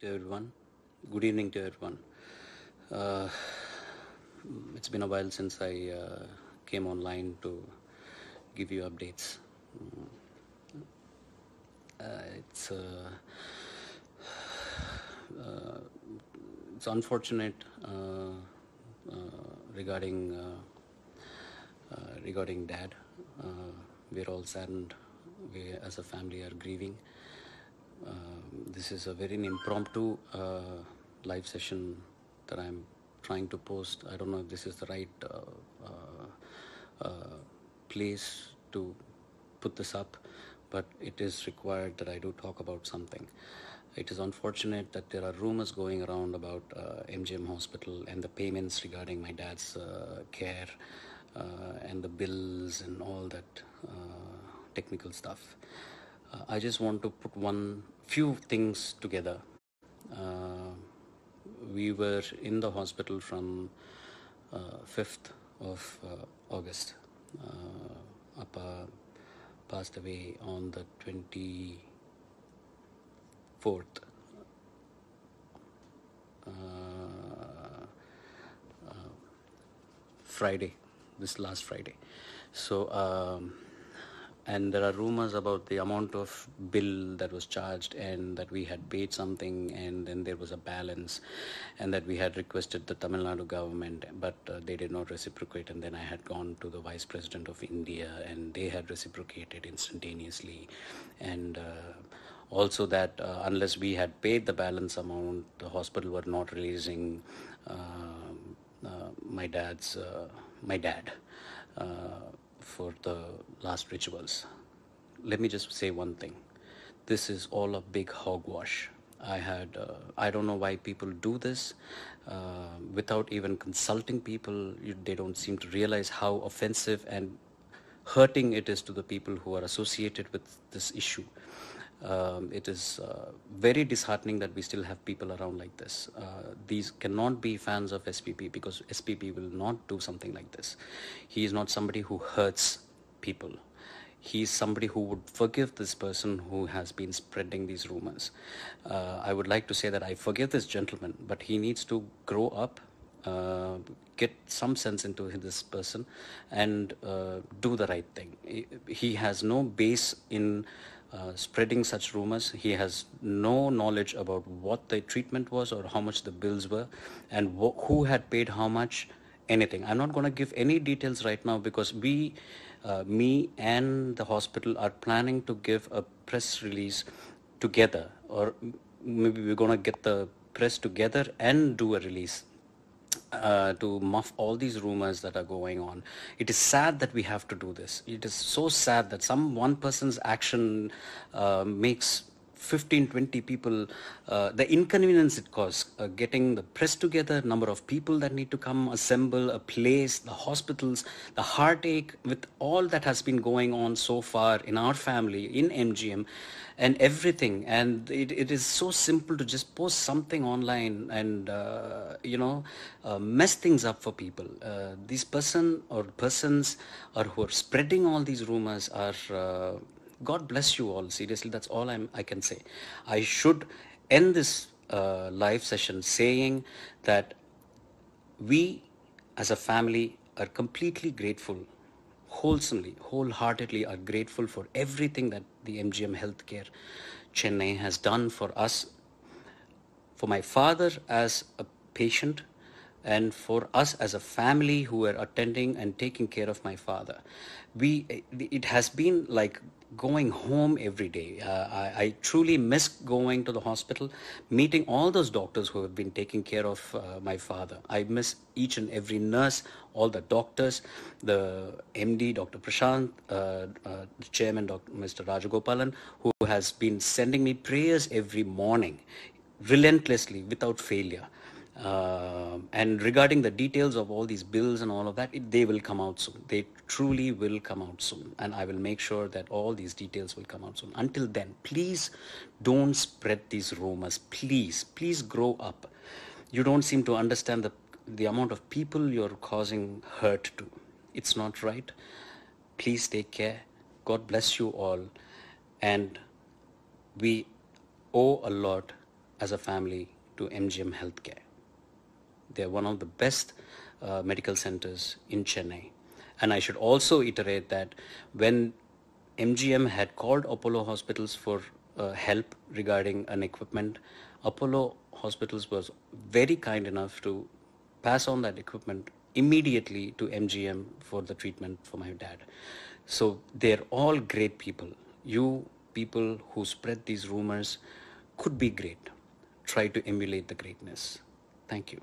to everyone. Good evening to everyone. Uh, it's been a while since I came online to give you updates. It's uh, it's unfortunate regarding regarding Dad. We're all saddened. We, as a family, are grieving. This is a very impromptu live session that I'm trying to post. I don't know if this is the right place to put this up, but it is required that I do talk about something. It is unfortunate that there are rumors going around about MGM Hospital and the payments regarding my dad's care and the bills and all that technical stuff. I just want to put few things together. We were in the hospital from 5th of August. Appa passed away on the 24th. Friday, this last Friday. So, and there are rumors about the amount of bill that was charged and that we had paid something and then there was a balance and that we had requested the Tamil Nadu government, but they did not reciprocate. And then I had gone to the Vice President of India and they had reciprocated instantaneously. And also that unless we had paid the balance amount, the hospital were not releasing my dad for the last rituals. Let me just say one thing. This is all a big hogwash. I don't know why people do this without even consulting people. They don't seem to realize how offensive and hurting it is to the people who are associated with this issue. It is very disheartening that we still have people around like this. These cannot be fans of SPP because SPP will not do something like this. He is not somebody who hurts people. He is somebody who would forgive this person who has been spreading these rumors. I would like to say that I forgive this gentleman, but he needs to grow up, get some sense into this person and do the right thing. He has no base in spreading such rumors. He has no knowledge about what the treatment was or how much the bills were and who had paid how much, anything. I'm not going to give any details right now because me and the hospital are planning to give a press release together, or maybe we're going to get the press together and do a release to muff all these rumors that are going on. It is sad that we have to do this. It is so sad that one person's action makes 15-20 people, the inconvenience it caused, getting the press together, number of people that need to come assemble, a place, the hospitals, the heartache with all that has been going on so far in our family, in MGM and everything. And it is so simple to just post something online and mess things up for people. These persons who are spreading all these rumors are God bless you all. Seriously, that's all I can say. I should end this live session saying that we as a family are completely grateful, wholeheartedly are grateful for everything that the MGM Healthcare Chennai has done for us, for my father as a patient, and for us as a family who are attending and taking care of my father. It has been like going home every day. I truly miss going to the hospital, meeting all those doctors who have been taking care of my father. I miss each and every nurse, all the doctors, the MD, Dr. Prashant, the chairman, Mr. Rajagopalan, who has been sending me prayers every morning, relentlessly, without failure. And regarding the details of all these bills and all of that, they will come out soon. They truly will come out soon. And I will make sure that all these details will come out soon. Until then, please don't spread these rumors. Please grow up. You don't seem to understand the amount of people you're causing hurt to. It's not right. Please take care. God bless you all. And we owe a lot as a family to MGM Healthcare. They're one of the best medical centers in Chennai. And I should also iterate that when MGM had called Apollo Hospitals for help regarding an equipment, Apollo Hospitals was very kind enough to pass on that equipment immediately to MGM for the treatment for my dad. So they're all great people. You people who spread these rumors could be great. Try to emulate the greatness. Thank you.